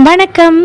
வணக்கம்.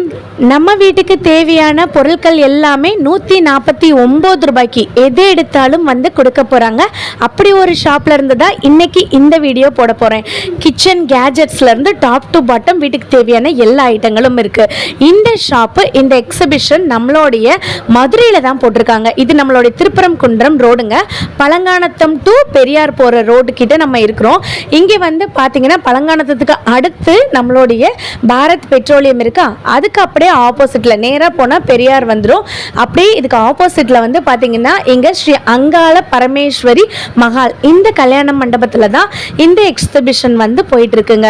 நம்ம வீட்டுக்கு தேவையான பொருட்கள் எல்லாமே 149 ரூபாய்க்கு எது எடுத்தாலும் வந்து கொடுக்க போகிறாங்க. அப்படி ஒரு ஷாப்பில் இருந்து தான் இன்றைக்கி இந்த வீடியோ போட போகிறேன். கிச்சன் கேஜெட்ஸ்லேருந்து டாப் டு பாட்டம் வீட்டுக்கு தேவையான எல்லா ஐட்டங்களும் இருக்குது. இந்த ஷாப்பு, இந்த எக்ஸிபிஷன் நம்மளுடைய மதுரையில் தான் போட்டிருக்காங்க. இது நம்மளுடைய திருப்பரங்குன்றம் ரோடுங்க. பழங்கானத்தம் டு பெரியார் போகிற ரோடு கிட்ட நம்ம இருக்கிறோம். இங்கே வந்து பார்த்தீங்கன்னா பழங்கானத்துக்கு அடுத்து நம்மளுடைய பாரத் பெட்ரோலியம் இருக்கா, அதுக்கு அப்படியே ஆப்போசிட்ல நேராக போனால் பெரியார் வந்துடும். அப்படியே இதுக்கு ஆப்போசிட்ல வந்து பார்த்தீங்கன்னா இங்கே ஸ்ரீ அங்காள பரமேஸ்வரி மகால், இந்த கல்யாண மண்டபத்தில் தான் இந்த எக்ஸிபிஷன் வந்து போயிட்டு இருக்குங்க.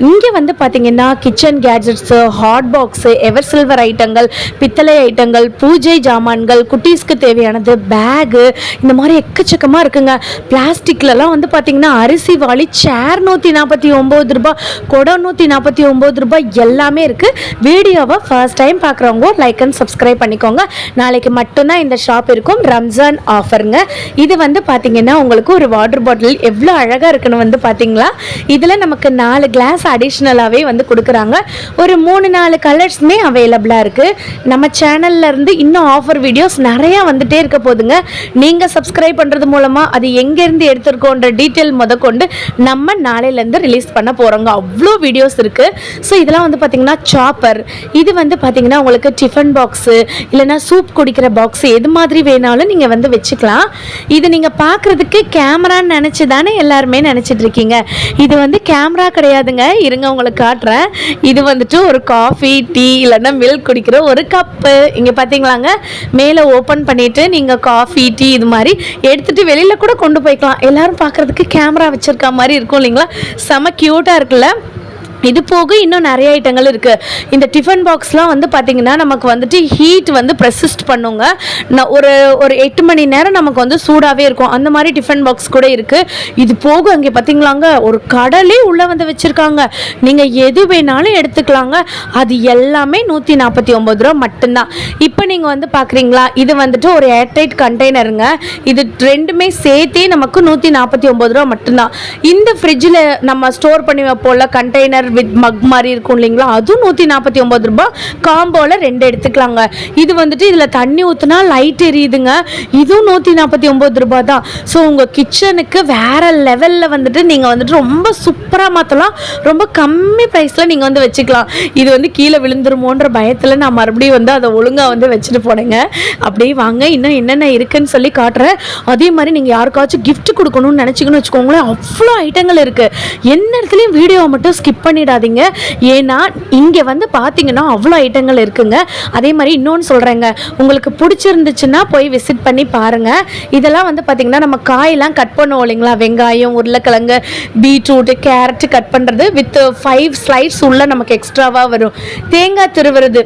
இங்கே வந்து பார்த்தீங்கன்னா kitchen gadgets, hot box, ever silver ஐட்டங்கள், பித்தளை ஐட்டங்கள், பூஜை ஜாமான்கள், குட்டீஸ்க்கு தேவையானது, பேகு, இந்த மாதிரி எக்கச்சக்கமாக இருக்குங்க. பிளாஸ்டிக்லலாம் வந்து பார்த்தீங்கன்னா அரிசி வாளி, சேர் 149 ரூபாய், குடம் 149 ரூபாய் எல்லாமே இருக்குது. வீடியோவை ஃபர்ஸ்ட் டைம் பார்க்குறவங்க லைக் அண்ட் சப்ஸ்கிரைப் பண்ணிக்கோங்க. நாளைக்கு மட்டும்தான் இந்த ஷாப் இருக்கும். ரம்ஜான் ஆஃபருங்க. இது வந்து பார்த்தீங்கன்னா உங்களுக்கு ஒரு வாட்டர் பாட்டில் எவ்வளோ அழகாக இருக்குன்னு வந்து பார்த்தீங்களா, இதில் நமக்கு 4 கிளாஸ் அடிஷ்னலாகவே வந்து கொடுக்குறாங்க. ஒரு 3-4 கலர்ஸுமே அவைலபிளாக இருக்குது. நம்ம சேனல்ல இருந்து இன்னும் ஆஃபர் வீடியோஸ் நிறையா வந்துட்டே இருக்க போதுங்க. நீங்கள் சப்ஸ்கிரைப் பண்ணுறது மூலமாக அது எங்கேருந்து எடுத்துருக்கோன்ற டீட்டெயில் முதற்கொண்டு நம்ம நாளையிலேருந்து ரிலீஸ் பண்ண போகிறோங்க. அவ்வளோ வீடியோஸ் இருக்குது. ஸோ இதெல்லாம் வந்து பார்த்தீங்கன்னா சாப்பர், இது வந்து பார்த்தீங்கன்னா உங்களுக்கு டிஃபன் பாக்ஸு, இல்லைனா சூப் குடிக்கிற பாக்ஸு, எது மாதிரி வேணாலும் நீங்கள் வந்து வச்சுக்கலாம். இது நீங்கள் பார்க்குறதுக்கு கேமரான்னு நினச்சி தானே எல்லாருமே நினச்சிட்டு இருக்கீங்க. இது வந்து கேமரா கிடையாதுங்க. இருங்க உங்களுக்கு காட்டுறேன். இது வந்துட்டு ஒரு காஃபி, டீ இல்லைன்னா மில்க் குடிக்கிற ஒரு கப்பு. இங்கே பார்த்தீங்களாங்க, மேலே ஓப்பன் பண்ணிவிட்டு நீங்கள் காஃபி, டீ இது மாதிரி எடுத்துகிட்டு வெளியில் கூட கொண்டு போய்க்கலாம். எல்லோரும் பார்க்குறதுக்கு கேமரா வச்சுருக்க மாதிரி இருக்கும் இல்லைங்களா? செம க்யூட்டாக இருக்குல்ல. இது போக இன்னும் நிறைய ஐட்டங்கள் இருக்குது. இந்த டிஃபன் பாக்ஸ்லாம் வந்து பார்த்திங்கன்னா நமக்கு வந்துட்டு ஹீட் வந்து ப்ரெசிஸ்ட் பண்ணுங்க. ஒரு 8 மணி நேரம் நமக்கு வந்து சூடாகவே இருக்கும். அந்த மாதிரி டிஃபன் பாக்ஸ் கூட இருக்குது. இது போக அங்கே பார்த்திங்களாங்க ஒரு கடலே உள்ளே வந்து வச்சுருக்காங்க. நீங்கள் எது வேணாலும் எடுத்துக்கலாங்க. அது எல்லாமே 149 ரூபா மட்டும்தான். இப்போ நீங்கள் வந்து பார்க்குறீங்களா, இது வந்துட்டு ஒரு ஏர்டைட் கண்டெய்னருங்க. இது ரெண்டுமே சேர்த்தே நமக்கு 149 ரூபா மட்டும்தான். இந்த ஃப்ரிட்ஜில் நம்ம ஸ்டோர் பண்ணி வைப்போம்ல கண்டெய்னர் வித் மக் மாதிரி இருக்கும் இல்லைங்களா, அதுவும் 149 ரூபாய். காம்போல 2 எடுத்துக்கலாங்க. இது வந்துட்டு இதில் தண்ணி ஊற்றினா லைட் எரியுதுங்க. இதுவும் 149 ரூபாய் தான். ஸோ உங்கள் கிச்சனுக்கு வேறு லெவலில் வந்துட்டு நீங்கள் வந்துட்டு ரொம்ப சூப்பராக மாற்றலாம். ரொம்ப கம்மி ப்ரைஸில் நீங்கள் வந்து வச்சுக்கலாம். இது வந்து கீழே விழுந்துருமோன்ற பயத்தில் நான் மறுபடியும் வந்து அதை ஒழுங்காக வந்து வச்சுட்டு போனேங்க. அப்படியே வாங்க, இன்னும் என்னென்ன இருக்குன்னு சொல்லி காட்டுறேன். அதே மாதிரி நீங்கள் யாருக்காச்சும் கிஃப்ட் கொடுக்கணும்னு நினச்சிங்கன்னு வச்சுக்கோங்களேன், அவ்வளோ ஐட்டங்கள் இருக்குது. எந்த இடத்துலையும் வீடியோவை மட்டும் ஸ்கிப் பண்ணிடாதீங்க. ஏன்னா இங்கே வந்து பார்த்தீங்கன்னா அவ்வளோ ஐட்டங்கள் இருக்குங்க. அதே மாதிரி இன்னொன்று சொல்கிறேங்க, உங்களுக்கு பிடிச்சிருந்துச்சுன்னா போய் விசிட் பண்ணி பாருங்கள். இதெல்லாம் வந்து பார்த்தீங்கன்னா நம்ம காயெல்லாம் கட் பண்ணுவோம் இல்லைங்களா, வெங்காயம், உருளைக்கிழங்கு, பீட்ரூட்டு, கேரட்டு கட் பண்ணுறது வித் 5 ஸ்லைட்ஸ் உள்ள நமக்கு எக்ஸ்ட்ராவாக வரும். தேங்காய் திருவுறது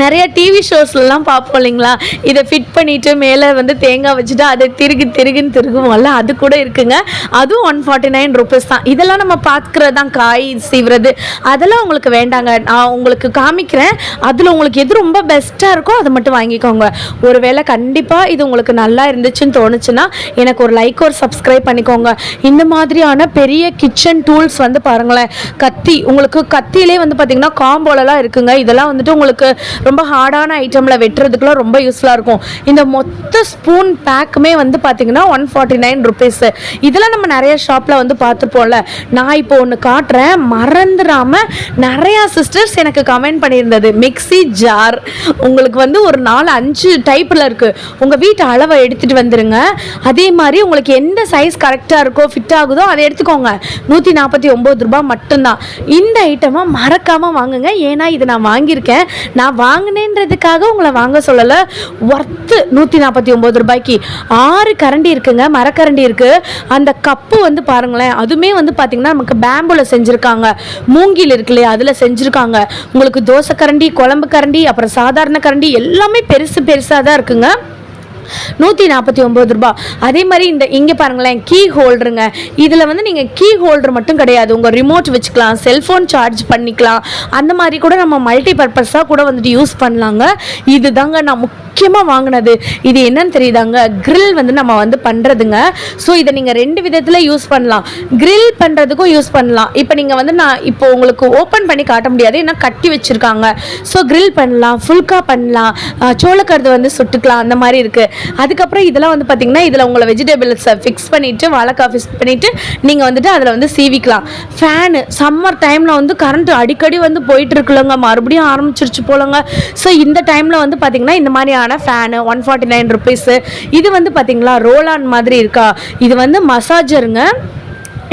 நிறைய டிவி ஷோஸ்லாம் பார்ப்போம் இல்லைங்களா, இதை ஃபிட் பண்ணிவிட்டு மேலே வந்து தேங்காய் வச்சுட்டு அதை திருகுன்னு திருகுவோம்ல, அது கூட இருக்குங்க. அதுவும் 149 ருபீஸ் தான். இதெல்லாம் நம்ம பார்க்குறது தான், காய் சீவுறது அதெல்லாம் உங்களுக்கு வேண்டாங்க. நான் உங்களுக்கு காமிக்கிறேன். அதில் உங்களுக்கு எது ரொம்ப பெஸ்ட்டாக இருக்கோ அதை மட்டும் வாங்கிக்கோங்க. ஒருவேளை கண்டிப்பாக இது உங்களுக்கு நல்லா இருந்துச்சுன்னு தோணுச்சுன்னா எனக்கு ஒரு லைக், ஒரு சப்ஸ்கிரைப் பண்ணிக்கோங்க. இந்த மாதிரியான பெரிய கிச்சன் டூல்ஸ் வந்து பாருங்களேன். கத்தி, உங்களுக்கு கத்தியிலே வந்து பார்த்திங்கன்னா காம்போலலாம் இருக்குங்க. இதெல்லாம் வந்துட்டு உங்களுக்கு ரொம்ப ஹார்டான ஐட்டமில் வெட்டுறதுக்குலாம் ரொம்ப யூஸ்ஃபுல்லாக இருக்கும். இந்த மொத்த ஸ்பூன் பேக்குமே வந்து பார்த்திங்கன்னா 149 ருபீஸு. இதெல்லாம் நம்ம நிறைய ஷாப்பில் வந்து பார்த்துப்போம்ல. நான் இப்போ ஒன்று காட்டுறேன், மறந்துடாமல். நிறையா சிஸ்டர்ஸ் எனக்கு கமெண்ட் பண்ணியிருந்தது, மிக்ஸி ஜார் உங்களுக்கு வந்து ஒரு 4-5 டைப்பில் இருக்குது. உங்கள் வீட்டு அளவை எடுத்துகிட்டு வந்துடுங்க. அதே மாதிரி உங்களுக்கு எந்த சைஸ் கரெக்டாக இருக்கோ, ஃபிட் ஆகுதோ அதை எடுத்துக்கோங்க. 149 ரூபாய் மட்டும்தான். இந்த ஐட்டமாக மறக்காமல் வாங்குங்க. ஏன்னா இது நான் வாங்கியிருக்கேன். நான் வாங்கினேன்றதுக்காக உங்களை வாங்க சொல்லலை. ஒர்த்து 149 ரூபாய்க்கு. 6 கரண்டி இருக்குங்க, மரக்கரண்டி இருக்குது. அந்த கப்பு வந்து பாருங்களேன், அதுவுமே வந்து பார்த்திங்கன்னா நமக்கு பேம்புல செஞ்சுருக்காங்க. மூங்கில் இருக்கு இல்லையா, அதில் செஞ்சுருக்காங்க. உங்களுக்கு தோசை கரண்டி, குழம்பு கரண்டி, அப்புறம் சாதாரண கரண்டி எல்லாமே பெருசாக தான் இருக்குங்க. 149 ரூபாய். அதே மாதிரி இந்த இங்கே பாருங்களேன், கீ ஹோல்டருங்க. இதில் வந்து நீங்கள் கீ ஹோல்டர் மட்டும் கிடையாது, உங்கள் ரிமோட் வச்சுக்கலாம், செல்ஃபோன் சார்ஜ் பண்ணிக்கலாம். அந்த மாதிரி கூட நம்ம மல்டி பர்பஸாக கூட வந்துட்டு யூஸ் பண்ணலாங்க. இது தாங்க நான் முக்கியமாக வாங்கினது இது என்னன்னு தெரியுதாங்க, கிரில் வந்து நம்ம வந்து பண்ணுறதுங்க. ஸோ இதை நீங்கள் 2 விதத்தில் யூஸ் பண்ணலாம். கிரில் பண்ணுறதுக்கும் யூஸ் பண்ணலாம். இப்போ நீங்கள் வந்து நான் இப்போ உங்களுக்கு ஓப்பன் பண்ணி காட்ட முடியாது, ஏன்னா கட்டி வச்சுருக்காங்க. ஸோ கிரில் பண்ணலாம், ஃபுல்கா பண்ணலாம், சோளக்கருது வந்து சுட்டுக்கலாம், அந்த மாதிரி இருக்குது. அதுக்கப்புறம் இதெல்லாம் வந்து பார்த்திங்கன்னா இதில் உங்களை வெஜிடபிள்ஸை ஃபிக்ஸ் பண்ணிவிட்டு வாழைக்காய் ஃபிக்ஸ் பண்ணிவிட்டு நீங்கள் வந்துட்டு அதில் வந்து சீவிக்கலாம். ஃபேனு சம்மர் டைமில் வந்து கரண்ட் அடிக்கடி வந்து போயிட்டு இருக்குல்லங்க, மறுபடியும் ஆரம்பிச்சிருச்சு போலங்க. ஸோ இந்த டைமில் வந்து பார்த்திங்கன்னா இந்த மாதிரியான ஃபேனு 149 ருபீஸு. இது வந்து பார்த்திங்களா ரோலான் மாதிரி இருக்கா, இது வந்து மசாஜருங்க.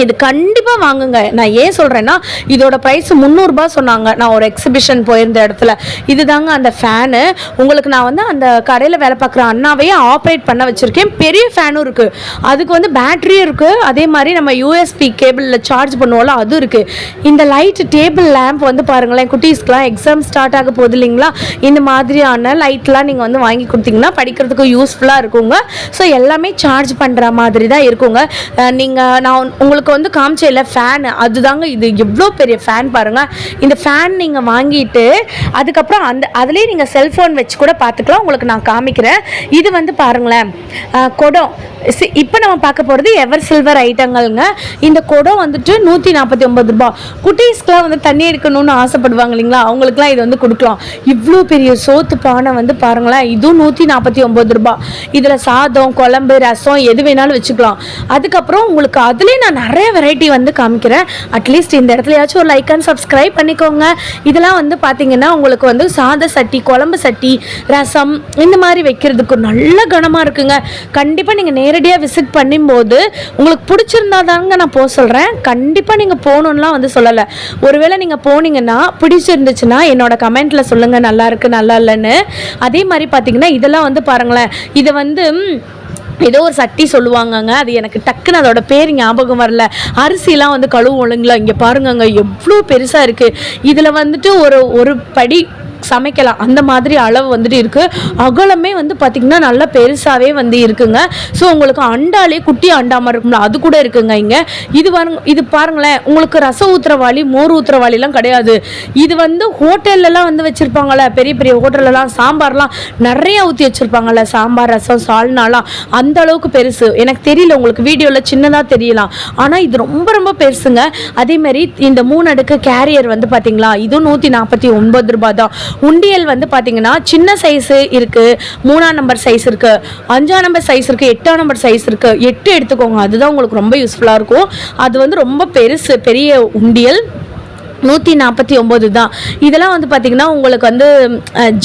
இது கண்டிப்பாக வாங்குங்க. நான் ஏன் சொல்கிறேன்னா இதோட ப்ரைஸ் 300 சொன்னாங்க. நான் ஒரு எக்ஸிபிஷன் போயிருந்த இடத்துல இது தாங்க அந்த ஃபேனு. உங்களுக்கு நான் வந்து அந்த கடையில் வேலை பார்க்குற அண்ணாவையே ஆப்ரேட் பண்ண வச்சுருக்கேன். பெரிய ஃபேனும் இருக்குது, அதுக்கு வந்து பேட்டரியும் இருக்குது. அதே மாதிரி நம்ம யூஎஸ்பி கேபிளில் சார்ஜ் பண்ணுவோம்ல அதுவும் இருக்குது. இந்த லைட் டேபிள் லேம்ப் வந்து பாருங்களேன், குட்டீஸ்க்கெலாம் எக்ஸாம் ஸ்டார்ட் ஆக போகுது இல்லைங்களா, இந்த மாதிரியான லைட்லாம் நீங்கள் வந்து வாங்கி கொடுத்தீங்கன்னா படிக்கிறதுக்கு யூஸ்ஃபுல்லாக இருக்குங்க. ஸோ எல்லாமே சார்ஜ் பண்ணுற மாதிரி தான் இருக்குங்க. நான் உங்களுக்கு வந்து காமிச்சல ஃபேன் அதுதாங்க இது. எவ்வளோ பெரிய ஃபேன் பாருங்க. இந்த ஃபேன் நீங்கள் வாங்கிட்டு அதுக்கப்புறம் அதுலேயே நீங்கள் செல்ஃபோன் வச்சு கூட பார்த்துக்கலாம். உங்களுக்கு நான் காமிக்கிறேன். இது வந்து பாருங்களேன் குடம். இப்போ நம்ம பார்க்க போகிறது எவர் சில்வர் ஐட்டங்கள்ங்க. இந்த குடம் வந்துட்டு 149 ரூபா. குட்டீஸ்க்குலாம் வந்து தண்ணி எடுக்கணும்னு ஆசைப்படுவாங்க இல்லைங்களா, அவங்களுக்குலாம் இது வந்து கொடுக்கலாம். இவ்வளோ பெரிய சோத்து பானை வந்து பாருங்களேன், இதுவும் 149 ரூபா. இதில் சாதம், குழம்பு, ரசம் எது வேணாலும் வச்சுக்கலாம். அதுக்கப்புறம் உங்களுக்கு அதுலேயே நான் நிறைய வெரைட்டி வந்து காமிக்கிறேன். அட்லீஸ்ட் இந்த இடத்துலயாச்சும் ஒரு லைக் அண்ட் சப்ஸ்கிரைப் பண்ணிக்கோங்க. இதெல்லாம் வந்து பார்த்தீங்கன்னா உங்களுக்கு வந்து சாத சட்டி, குழம்பு சட்டி, ரசம் இந்த மாதிரி வைக்கிறதுக்கு நல்ல கனமாக இருக்குங்க. கண்டிப்பாக நீங்கள் நேரடியாக விசிட் பண்ணும்போது உங்களுக்கு பிடிச்சிருந்தா தாங்க நான் போக சொல்கிறேன். கண்டிப்பாக நீங்கள் போகணுன்னெலாம் வந்து சொல்லலை. ஒருவேளை நீங்கள் போனீங்கன்னா பிடிச்சிருந்துச்சுன்னா என்னோட கமெண்ட்டில் சொல்லுங்கள் நல்லா இருக்குது நல்லா இல்லைன்னு. அதே மாதிரி பார்த்தீங்கன்னா இதெல்லாம் வந்து பாருங்களேன், இதை வந்து ஏதோ ஒரு சட்டி சொல்லுவாங்கங்க, அது எனக்கு டக்குன்னு அதோட பேர் ஞாபகம் வரல. அரிசிலாம் வந்து கழுவு ஒழுங்களா. இங்கே பாருங்கங்க எவ்வளோ பெருசாக இருக்குது. இதில் வந்துட்டு ஒரு படி சமைக்கலாம், அந்த மாதிரி அளவு வந்துட்டு இருக்குது. அகலமே வந்து பார்த்திங்கன்னா நல்லா பெருசாகவே வந்து இருக்குங்க. ஸோ உங்களுக்கு அண்டாலே குட்டி அண்டாமல் இருக்கும்ல அது கூட இருக்குங்க இங்கே. இது பாருங்களேன், உங்களுக்கு ரசம் ஊற்றுறவாளி, மோர் ஊற்றுறவாளிலாம் கிடையாது. இது வந்து ஹோட்டல்லலாம் வந்து வச்சுருப்பாங்கள்ல, பெரிய பெரிய ஹோட்டல்லலாம் சாம்பார்லாம் நிறையா ஊற்றி வச்சுருப்பாங்கள்ல, சாம்பார் ரசம் சால்னாலாம் அந்த அளவுக்கு பெருசு. எனக்கு தெரியல, உங்களுக்கு வீடியோவில் சின்னதாக தெரியலாம், ஆனால் இது ரொம்ப ரொம்ப பெருசுங்க. அதேமாதிரி இந்த 3 அடுக்கு கேரியர் வந்து பார்த்திங்களா இதுவும் 149 ரூபா தான். உண்டியல் வந்து பார்த்தீங்கன்னா சின்ன சைஸு இருக்குது, 3ஆம் நம்பர் சைஸ் இருக்குது, 5ஆம் நம்பர் சைஸ் இருக்குது, 8ஆம் நம்பர் சைஸ் இருக்குது. 8 எடுத்துக்கோங்க, அதுதான் உங்களுக்கு ரொம்ப யூஸ்ஃபுல்லாக இருக்கும். அது வந்து ரொம்ப பெருசு, பெரிய உண்டியல் 149 தான். இதெல்லாம் வந்து பார்த்திங்கன்னா உங்களுக்கு வந்து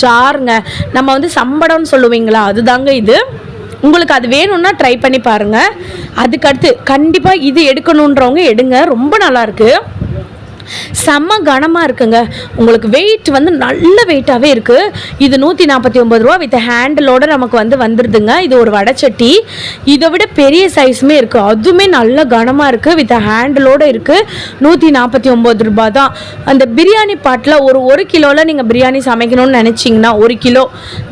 ஜாருங்க, நம்ம வந்து சம்படம்னு சொல்லுவீங்களா அதுதாங்க இது. உங்களுக்கு அது வேணும்னா ட்ரை பண்ணி பாருங்கள். அதுக்கடுத்து கண்டிப்பாக இது எடுக்கணுன்றவங்க எடுங்க, ரொம்ப நல்லாயிருக்கு. செம்ம கனமாக இருக்குங்க. உங்களுக்கு வெயிட் வந்து நல்ல வெயிட்டாகவே இருக்குது. இது 149 ரூபா வித் ஹேண்டிலோடு நமக்கு வந்து வந்துடுதுங்க. இது ஒரு வடைச்சட்டி. இதை விட பெரிய சைஸுமே இருக்குது, அதுவுமே நல்ல கனமாக இருக்குது, வித் ஹேண்டிலோடு இருக்குது. 149 ரூபா தான். அந்த பிரியாணி பாட்டில் ஒரு கிலோவில் நீங்கள் பிரியாணி சமைக்கணும்னு நினச்சிங்கன்னா 1 கிலோ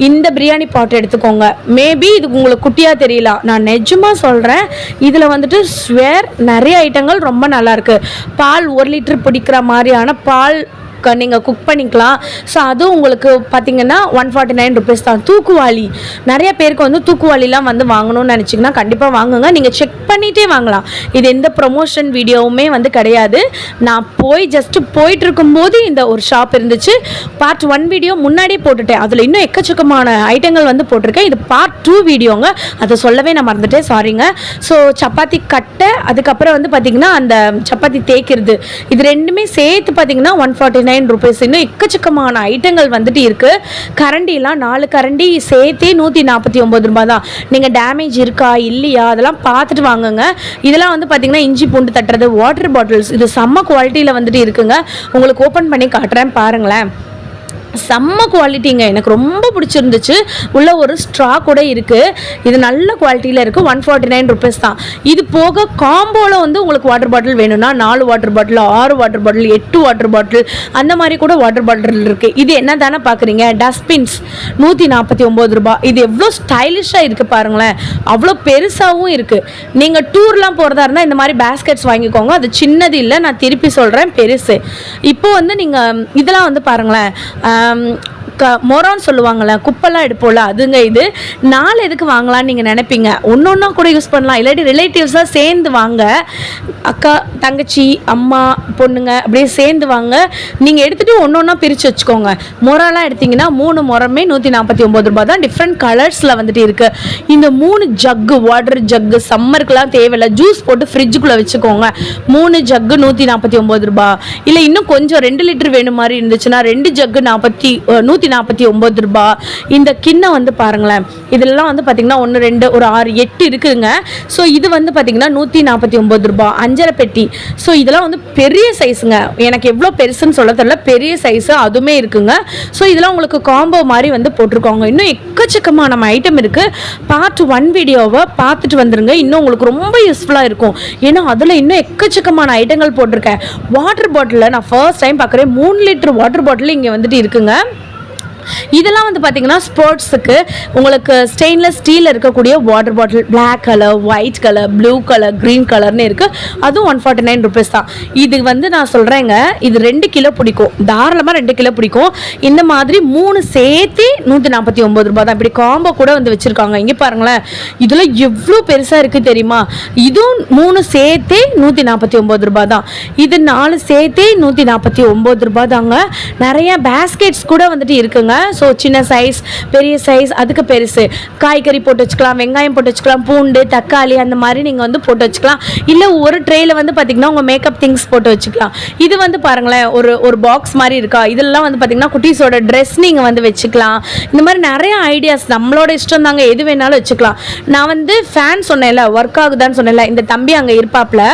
இந்த பிரியாணி பாட் எடுத்துக்கோங்க. மேபி இது உங்களுக்கு குட்டியாக தெரியல, நான் நிஜமாக சொல்கிறேன். இதில் வந்துட்டு ஸ்வேர் நிறைய ஐட்டங்கள் ரொம்ப நல்லாயிருக்கு. பால் 1 லிட்டர் பிடிக்கிற மாதிரியான பால் நீங்கள் குக் பண்ணிக்கலாம். ஸோ அதுவும் உங்களுக்கு பார்த்தீங்கன்னா 149 ருபீஸ் தான். தூக்குவாளி நிறைய பேருக்கு வந்து தூக்குவாளிலாம் வந்து வாங்கணும்னு நினச்சிங்கன்னா கண்டிப்பாக வாங்குங்க. நீங்கள் செக் பண்ணிகிட்டே வாங்கலாம். இது எந்த ப்ரொமோஷன் வீடியோவுமே வந்து கிடையாது. நான் ஜஸ்ட்டு போயிட்டு இருக்கும்போது இந்த ஒரு ஷாப் இருந்துச்சு. பார்ட் 1 வீடியோ முன்னாடியே போட்டுட்டேன், அதில் இன்னும் எக்கச்சக்கமான ஐட்டங்கள் வந்து போட்டிருக்கேன். இது பார்ட் 2 வீடியோங்க, அதை சொல்லவே நான் மறந்துட்டேன், சாரிங்க. ஸோ சப்பாத்தி கட்டை, அதுக்கப்புறம் வந்து பார்த்திங்கன்னா அந்த சப்பாத்தி தேய்க்கிறது, இது ரெண்டுமே சேர்த்து பார்த்திங்கன்னா 149 ருபீஸ். இன்னும் எக்கச்சக்கமான ஐட்டங்கள் வந்துட்டு இருக்குது. கரண்டிலாம் 4 கரண்டி சேர்த்தே 149 ரூபா தான். நீங்கள் டேமேஜ் இருக்கா இல்லையா அதெல்லாம் பார்த்துட்டு வாங்குங்க. இதெல்லாம் வந்து பார்த்திங்கன்னா இஞ்சி பூண்டு தட்டுறது, வாட்டர் பாட்டில்ஸ், இது செம்ம குவாலிட்டியில் வந்துட்டு இருக்குங்க. உங்களுக்கு ஓப்பன் பண்ணி காட்டுறேன் பாருங்களேன். செம்ம குவாலிட்டிங்க, எனக்கு ரொம்ப பிடிச்சிருந்துச்சு. உள்ள ஒரு ஸ்ட்ரா கூட இருக்குது. இது நல்ல குவாலிட்டியில் இருக்குது. 149 ருபீஸ் தான். இது போக காம்போவில் வந்து உங்களுக்கு வாட்டர் பாட்டில் வேணும்னா 4 water bottle, 6 water bottle, 8 water bottle அந்த மாதிரி கூட வாட்டர் பாட்டில் இருக்குது. இது என்ன தானே பார்க்குறீங்க, டஸ்ட்பின்ஸ் 149 ரூபா. இது எவ்வளோ ஸ்டைலிஷாக இருக்குது பாருங்களேன், அவ்வளோ பெருசாகவும் இருக்குது. நீங்கள் டூர்லாம் போகிறதா இருந்தால் இந்த மாதிரி பேஸ்கெட்ஸ் வாங்கிக்கோங்க. அது சின்னது இல்லை, நான் திருப்பி சொல்கிறேன், பெருசு. இப்போ வந்து நீங்கள் இதெல்லாம் வந்து பாருங்களேன், மொரம்னு சொல்லுவாங்கள்ல, குப்பைலாம் எடுப்போம்ல, அதுங்க இது. 4 எதுக்கு வாங்கலாம்னு நீங்கள் நினைப்பீங்க. ஒன்றா கூட யூஸ் பண்ணலாம், இல்லாட்டி ரிலேட்டிவ்ஸாக சேர்ந்து வாங்க, அக்கா தங்கச்சி அம்மா பொண்ணுங்க அப்படியே சேர்ந்து வாங்க. நீங்கள் எடுத்துகிட்டு ஒன்றா பிரித்து வச்சுக்கோங்க. மொரம்லாம் எடுத்திங்கன்னா 3 மொரமே 149 ரூபா தான். டிஃப்ரெண்ட் கலர்ஸில் வந்துட்டு இருக்குது. இந்த 3 ஜக்கு, வாட்டர் ஜக்கு சம்மருக்குலாம் தேவையில்லை, ஜூஸ் போட்டு ஃப்ரிட்ஜுக்குள்ளே வச்சுக்கோங்க. 3 ஜக்கு 149 ரூபா. இல்லை இன்னும் கொஞ்சம் 2 லிட்டர் வேணும் மாதிரி இருந்துச்சுன்னா 2 ஜக்கு 149 ரூபா. இந்த கிண்ணம் வந்து பாருங்களேன், இதெல்லாம் வந்து பார்த்தீங்கன்னா 1 2 ஒரு 6 8 இருக்குதுங்க. ஸோ இது வந்து பார்த்தீங்கன்னா 149 ரூபா. அஞ்சரை பெட்டி. ஸோ இதெல்லாம் வந்து பெரிய சைஸுங்க. எனக்கு எவ்வளோ பெருசுன்னு சொல்ல தெரியல, பெரிய சைஸு அதுவுமே இருக்குங்க. ஸோ இதெல்லாம் உங்களுக்கு காம்போ மாதிரி வந்து போட்டிருக்கோங்க. இன்னும் எக்கச்சக்கமான நம்ம ஐட்டம் இருக்குது. பார்ட் 1 வீடியோவை பார்த்துட்டு வந்துருங்க, இன்னும் உங்களுக்கு ரொம்ப யூஸ்ஃபுல்லாக இருக்கும். ஏன்னா அதில் இன்னும் எக்கச்சக்கமான ஐட்டங்கள் போட்டிருக்கேன். வாட்டர் பாட்டிலில் நான் ஃபர்ஸ்ட் டைம் பார்க்குறேன். 3 லிட்டர் வாட்டர் பாட்டில் இங்கே வந்துட்டு இருக்குங்க. இதெல்லாம் வந்து பார்த்தீங்கன்னா ஸ்போர்ட்ஸுக்கு உங்களுக்கு ஸ்டெயின்லெஸ் ஸ்டீலில் இருக்கக்கூடிய water bottle, black colour, white colour, blue colour, green கலர்னு இருக்குது. அதுவும் 149 ருபீஸ் தான். இது வந்து நான் சொல்கிறேங்க, இது 2 கிலோ பிடிக்கும், தாராளமாக 2 கிலோ பிடிக்கும். இந்த மாதிரி 3 சேர்த்து 149 ரூபா தான். இப்படி காம்போ கூட வந்து வச்சுருக்காங்க. இங்கே பாருங்களேன், இதில் எவ்வளோ பெருசாக இருக்குது தெரியுமா? இதுவும் 3 சேர்த்து 149 ரூபா தான். இது 4 சேர்த்து 149 ரூபா தாங்க. நிறைய பேஸ்கெட்ஸ் கூட வந்துட்டு இருக்குங்க. ஸோ சின்ன சைஸ், பெரிய சைஸ், அதுக்கு பெருசு. காய்கறி போட்டு வச்சுக்கலாம், வெங்காயம் போட்டு வச்சுக்கலாம், பூண்டு, தக்காளி அந்த மாதிரி நீங்கள் வந்து போட்டு வச்சுக்கலாம். இல்லை ஒரு ட்ரேயில் வந்து பார்த்திங்கன்னா உங்கள் மேக்கப் திங்ஸ் போட்டு வச்சுக்கலாம். இது வந்து பாருங்களேன், ஒரு பாக்ஸ் மாதிரி இருக்கா. இதெல்லாம் வந்து பார்த்திங்கன்னா குட்டீஸோட ட்ரெஸ் நீங்கள் வந்து வச்சுக்கலாம். இந்த மாதிரி நிறைய ஐடியாஸ் நம்மளோட இஷ்டம் தாங்க, எது வேணாலும் வச்சுக்கலாம். நான் வந்து ஃபேன் சொன்னேன்ல, ஒர்க் ஆகுதான்னு சொன்னேன்ல, இந்த தம்பி அங்கே இருப்பாப்ல.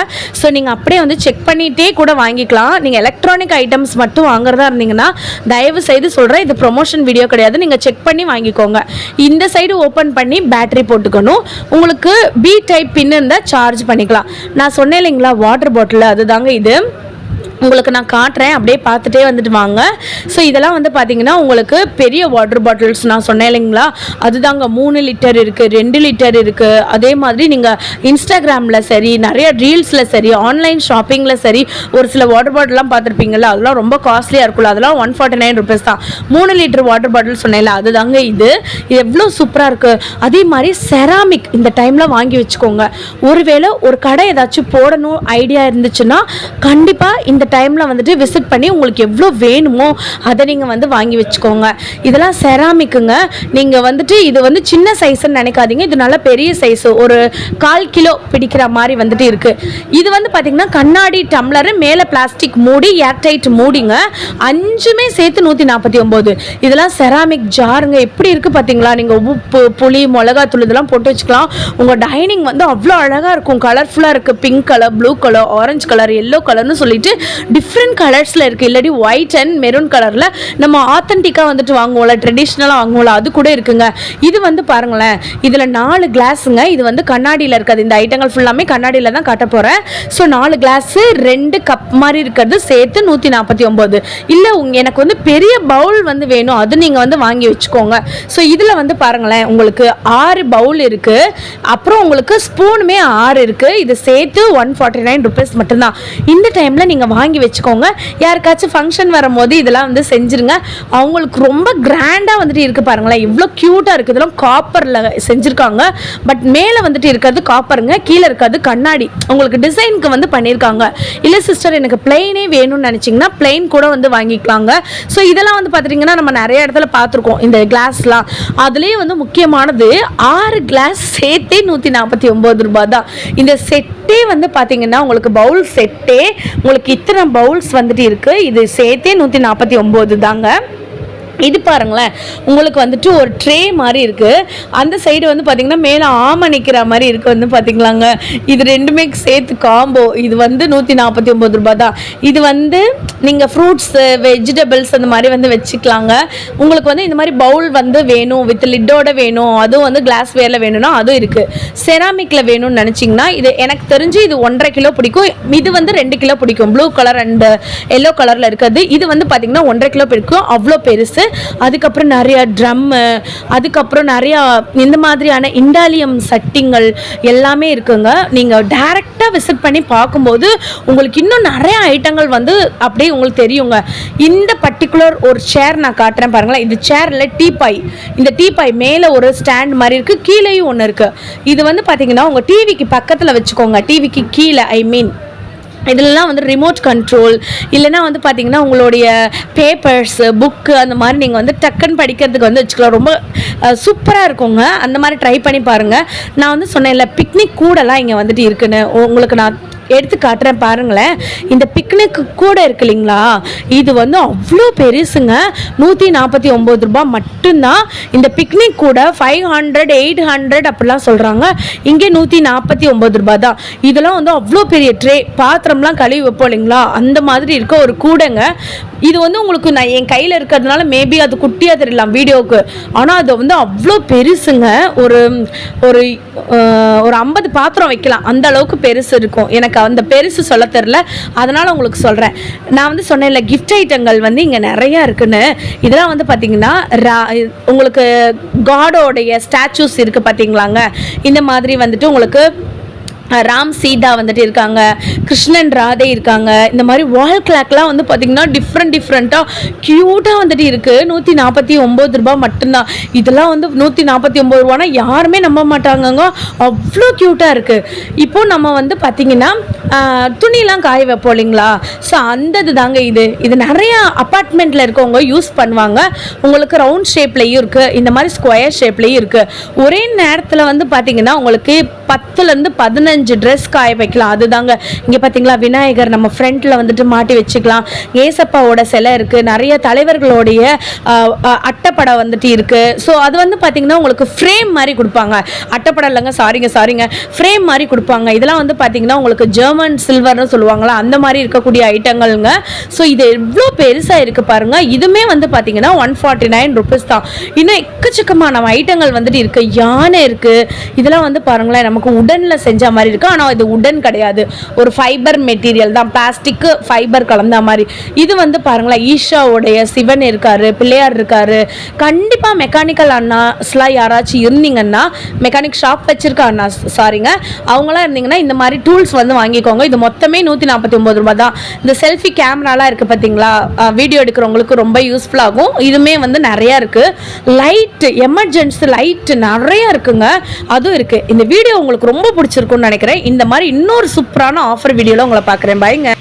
ஸோ நீங்கள் அப்படியே வந்து செக் பண்ணிகிட்டே கூட வாங்கிக்கலாம். நீங்கள் எலக்ட்ரானிக் ஐட்டம்ஸ் மட்டும் வாங்குறதா இருந்தீங்கன்னா தயவு செய்து சொல்கிறேன், இது ப்ரொமோஷன் வீடியோ கிடையாது, நீங்கள் செக் பண்ணி வாங்கிக்கோங்க. இந்த சைடு ஓப்பன் பண்ணி பேட்டரி போட்டுக்கணும். உங்களுக்கு பி டைப் பின் இருந்தால் சார்ஜ் பண்ணிக்கலாம். நான் சொன்னேன் இல்லைங்களா வாட்டர் பாட்டில், அதுதாங்க இது. உங்களுக்கு நான் காட்டுறேன், அப்படியே பார்த்துட்டே வந்துட்டு வாங்க. ஸோ இதெல்லாம் வந்து பார்த்தீங்கன்னா உங்களுக்கு பெரிய வாட்டர் பாட்டில்ஸ் நான் சொன்னேன் இல்லைங்களா, அதுதாங்க 3 லிட்டர் இருக்குது, 2 லிட்டர் இருக்குது. அதே மாதிரி நீங்கள் இன்ஸ்டாகிராமில் சரி, நிறைய ரீல்ஸில் சரி, ஆன்லைன் ஷாப்பிங்கில் சரி, ஒரு சில வாட்டர் பாட்டில்லாம் பார்த்துருப்பீங்களா, அதெல்லாம் ரொம்ப காஸ்ட்லியாக இருக்குல்ல, அதெல்லாம் 149 ருபீஸ் தான். 3 லிட்டர் வாட்டர் பாட்டில் சொன்னேன்ல, அதுதாங்க இது. எவ்வளோ சூப்பராக இருக்குது. அதே மாதிரி செராமிக் இந்த டைமில் வாங்கி வச்சுக்கோங்க. ஒருவேளை ஒரு கடை ஏதாச்சும் போடணும் ஐடியா இருந்துச்சுன்னா கண்டிப்பாக இந்த டைமில் வந்துட்டு விசிட் பண்ணி உங்களுக்கு எவ்வளோ வேணுமோ அதை நீங்கள் வந்து வாங்கி வச்சுக்கோங்க. இதெல்லாம் செராமிக்குங்க. நீங்கள் வந்துட்டு இது வந்து சின்ன சைஸ்ன்னு நினைக்காதீங்க, இது நல்ல பெரிய சைஸு, ஒரு 1/4 கிலோ பிடிக்கிற மாதிரி வந்துட்டு இருக்குது. இது வந்து பார்த்திங்கன்னா கண்ணாடி டம்ளரு, மேலே பிளாஸ்டிக் மூடி, ஏர்டைட் மூடிங்க. 5மே சேர்த்து 149. இதெல்லாம் செராமிக் ஜாருங்க. எப்படி இருக்குது பார்த்தீங்களா? நீங்கள் உப்பு, புளி, மிளகாத்தூள் இதெல்லாம் போட்டு வச்சுக்கலாம். உங்கள் டைனிங் வந்து அவ்வளோ அழகாக இருக்கும், கலர்ஃபுல்லாக இருக்குது. Pink colour, blue colour, orange colour, yellow கலர்னு சொல்லிட்டு டிஃப்ரெண்ட் கலர்ஸில் இருக்குது. இல்லாட்டி ஒயிட் அண்ட் மெரூன் கலரில் நம்ம ஆத்தென்டிக்காக வந்துட்டு வாங்குவோம்ல, ட்ரெடிஷ்னலாக வாங்குவோம்ல, அது கூட இருக்குங்க. இது வந்து பாருங்களேன், இதில் 4 கிளாஸுங்க. இது வந்து கண்ணாடியில் இருக்காது, இந்த ஐட்டங்கள் ஃபுல்லாமே கண்ணாடியில் தான் காட்ட போகிறேன். ஸோ 4 கிளாஸு, 2 கப் மாதிரி இருக்கிறது சேர்த்து 149. இல்லை எனக்கு வந்து பெரிய பவுல் வந்து வேணும், அது நீங்கள் வந்து வாங்கி வச்சுக்கோங்க. ஸோ இதில் வந்து பாருங்களேன், உங்களுக்கு 6 பவுல் இருக்குது. அப்புறம் உங்களுக்கு ஸ்பூனுமே 6 இருக்குது. இது சேர்த்து 149 ருபீஸ் மட்டும்தான். இந்த டைமில் நீங்கள் வாங்கி வச்சுக்கோங்க. யாருக்காச்சும் ஃபங்க்ஷன் வரும்போது இதெல்லாம் வந்து செஞ்சுருங்க. அவங்களுக்கு ரொம்ப கிராண்டாக வந்துட்டு இருக்குது பாருங்களேன், இவ்வளோ க்யூட்டாக இருக்குது. இதெல்லாம் காப்பரில் செஞ்சுருக்காங்க. பட் மேலே வந்துட்டு இருக்கிறது காப்பருங்க, கீழே இருக்கிறது கண்ணாடி. உங்களுக்கு டிசைனுக்கு வந்து பண்ணியிருக்காங்க. இல்லை சிஸ்டர் எனக்கு பிளெயினே வேணும்னு நினச்சிங்கன்னா பிளெயின் கூட வந்து வாங்கிக்கலாங்க. ஸோ இதெல்லாம் வந்து பார்த்துட்டிங்கன்னா நம்ம நிறைய இடத்துல பார்த்துருக்கோம் இந்த கிளாஸ்லாம். அதுலேயே வந்து முக்கியமானது 6 கிளாஸ் சேர்த்தே 149 ரூபா தான். இந்த செட்டே வந்து பார்த்தீங்கன்னா உங்களுக்கு பவுல் செட்டே உங்களுக்கு இத்தனை பவுல்ஸ் வந்துட்டு இருக்குது. இது சேர்த்தே 149 தாங்க. இது பாருங்களேன், உங்களுக்கு வந்துட்டு ஒரு ட்ரே மாதிரி இருக்குது. அந்த சைடு வந்து பார்த்திங்கன்னா மேலே ஆமை நிற்கிற மாதிரி இருக்குது வந்து பார்த்திங்களாங்க. இது ரெண்டுமே சேர்த்து காம்போ. இது வந்து 149 ரூபா தான். இது வந்து நீங்கள் ஃப்ரூட்ஸு, வெஜிடபிள்ஸ் அந்த மாதிரி வந்து வச்சுக்கலாங்க. உங்களுக்கு வந்து இந்த மாதிரி பவுல் வந்து வேணும், வித் லிட்டோட வேணும், அதுவும் வந்து கிளாஸ் வேரில் வேணும்னா அதுவும் இருக்குது. செராமிக்கில் வேணும்னு நினச்சிங்கன்னா இது எனக்கு தெரிஞ்சு இது 1.5 கிலோ பிடிக்கும். இது வந்து 2 கிலோ பிடிக்கும். ப்ளூ கலர் அண்ட் எல்லோ கலரில் இருக்கிறது. இது வந்து பார்த்திங்கன்னா 1.5 கிலோ பிடிக்கும். அவ்வளோ பெருசு. அதுக்கப்புறம் நிறையா ட்ரம்மு, அதுக்கப்புறம் நிறையா இந்த மாதிரியான இண்டாலியம் சட்டிங்கள் எல்லாமே இருக்குங்க. நீங்கள் டைரெக்டாக விசிட் பண்ணி பார்க்கும்போது உங்களுக்கு இன்னும் நிறைய ஐட்டங்கள் வந்து அப்படியே உங்களுக்கு தெரியுங்க. இந்த பர்டிகுலர் ஒரு சேர் நான் காட்டுறேன் பாருங்களேன். இந்த சேரில் டீபாய், இந்த டீபாய் மேலே ஒரு ஸ்டாண்ட் மாதிரி இருக்குது, கீழேயும் ஒன்று இருக்குது. இது வந்து பார்த்தீங்கன்னா உங்கள் டிவிக்கு பக்கத்தில் வச்சுக்கோங்க, டிவிக்கு கீழே இதெல்லாம் வந்து ரிமோட் கண்ட்ரோல், இல்லைனா வந்து பார்த்தீங்கன்னா உங்களுடைய பேப்பர்ஸு புக்கு அந்த மாதிரி நீங்கள் வந்து டக்குன்னு படிக்கிறதுக்கு வந்து வச்சுக்கலாம். ரொம்ப சூப்பராக இருக்குங்க. அந்த மாதிரி ட்ரை பண்ணி பாருங்கள். நான் வந்து சொன்னேன்ல பிக்னிக் கூடலாம் இங்கே வந்துட்டு இருக்குன்னு, உங்களுக்கு நான் எடுத்து காட்டுறேன் பாருங்களேன். இந்த பிக்னிக்கு கூட இருக்கு இல்லைங்களா, இது வந்து அவ்வளோ பெருசுங்க. 149 ரூபாய் மட்டும்தான். இந்த பிக்னிக் கூட 500 800 அப்படிலாம் சொல்கிறாங்க. இங்கே 149 ரூபாய் தான். இதெல்லாம் வந்து அவ்வளோ பெரிய ட்ரே, பாத்திரம்லாம் கழுவி வைப்போம் இல்லைங்களா, அந்த மாதிரி இருக்க ஒரு கூடைங்க. இது வந்து உங்களுக்கு நான் என் கையில் இருக்கிறதுனால மேபி அது குட்டியாக தெரியலாம் வீடியோவுக்கு, ஆனால் அது வந்து அவ்வளோ பெருசுங்க. ஒரு ஒரு ஒரு 50 பாத்திரம் வைக்கலாம், அந்த அளவுக்கு பெருசு இருக்கும். எனக்கு அந்த பெருசு சொல்ல தெரில, அதனால் உங்களுக்கு சொல்கிறேன். நான் வந்து சொன்னேன்ல கிஃப்ட் ஐட்டங்கள் வந்து இங்கே நிறையா இருக்குன்னு. இதெல்லாம் வந்து பார்த்திங்கன்னா உங்களுக்கு காடோடைய ஸ்டாச்சூஸ் இருக்குது பார்த்தீங்களாங்க. இந்த மாதிரி வந்துட்டு உங்களுக்கு ராம் சீதா வந்துட்டு இருக்காங்க, கிருஷ்ணன் ராதை இருக்காங்க. இந்த மாதிரி வால் கிளாக்லாம் வந்து பார்த்திங்கன்னா டிஃப்ரெண்ட்டாக க்யூட்டாக வந்துட்டு இருக்குது. 149 ரூபாய் மட்டும்தான். இதெல்லாம் வந்து 149 ரூபானா யாருமே நம்ப மாட்டாங்கங்க, அவ்வளோ க்யூட்டாக இருக்குது. இப்போது நம்ம வந்து பார்த்திங்கன்னா துணிலாம் காய வைப்போம் இல்லைங்களா, ஸோ அந்த இது தாங்க இது நிறையா அப்பார்ட்மெண்ட்டில் இருக்கவங்க யூஸ் பண்ணுவாங்க. உங்களுக்கு ரவுண்ட் ஷேப்லேயும் இருக்குது, இந்த மாதிரி ஸ்கொயர் ஷேப்லேயும் இருக்குது. ஒரே நேரத்தில் வந்து பார்த்திங்கன்னா உங்களுக்கு 10லேருந்து 15 ட்ரெஸ் காய வைக்கலாம். அதுதாங்க இங்கே பார்த்தீங்களா, விநாயகர் நம்ம ஃப்ரண்ட்டில் வந்துட்டு மாட்டி வச்சுக்கலாம். ஏசப்பாவோட சிலை இருக்குது, நிறைய தலைவர்களுடைய அட்டைப்படம் வந்துட்டு இருக்குது. ஸோ அது வந்து பார்த்திங்கன்னா உங்களுக்கு ஃப்ரேம் மாதிரி கொடுப்பாங்க. அட்டைப்படம் இல்லைங்க, சாரிங்க, ஃப்ரேம் மாதிரி கொடுப்பாங்க. இதெல்லாம் வந்து பார்த்திங்கன்னா உங்களுக்கு ஜெர்மன் சில்வர்னு சொல்லுவாங்களா, அந்த மாதிரி இருக்கக்கூடிய ஐட்டங்கள்ங்க. ஸோ இது எவ்வளோ பெருசாக இருக்குது பாருங்கள். இதுவுமே வந்து பார்த்திங்கன்னா 149 ருபீஸ் தான். இன்னும் எக்கச்சக்கமான ஐட்டங்கள் வந்துட்டு இருக்குது. யானை இருக்குது. இதெல்லாம் வந்து பாருங்களேன், நமக்கு உடனில் செஞ்ச மாதிரி இருக்கு, ஆனால் இது உடன் கிடையாது, ஒரு ஃபைபர் மெட்டீரியல் தான், பிளாஸ்டிக்கு ஃபைபர் கலந்த மாதிரி. இது வந்து பாருங்களேன், ஈஷாவுடைய சிவன் இருக்காரு, பிள்ளையார் இருக்காரு. கண்டிப்பாக மெக்கானிக்கல் அண்ணாஸ்லாம் யாராச்சும் இருந்தீங்கன்னா, மெக்கானிக் ஷாப் வச்சிருக்க அண்ணா சாரிங்க, அவங்களாம் இருந்தீங்கன்னா இந்த மாதிரி டூல்ஸ் வந்து வாங்கிக்கோங்க. இது மொத்தமே 149 ரூபாய் தான். இந்த செல்ஃபி கேமராலாம் இருக்குது பார்த்தீங்களா, வீடியோ எடுக்கிறவங்களுக்கு ரொம்ப யூஸ்ஃபுல்லாகும். இதுவுமே வந்து நிறையா இருக்குது. லைட்டு, எமர்ஜென்சி லைட்டு நிறையா இருக்குங்க, அதுவும் இருக்குது. இந்த வீடியோ உங்களுக்கு ரொம்ப பிடிச்சிருக்குன்னு நினைக்கிறேன். இந்த மாதிரி இன்னொரு சூப்பரான ஆஃபர் வீடியோவில் உங்களை பார்க்குறேன். பாய்ங்க.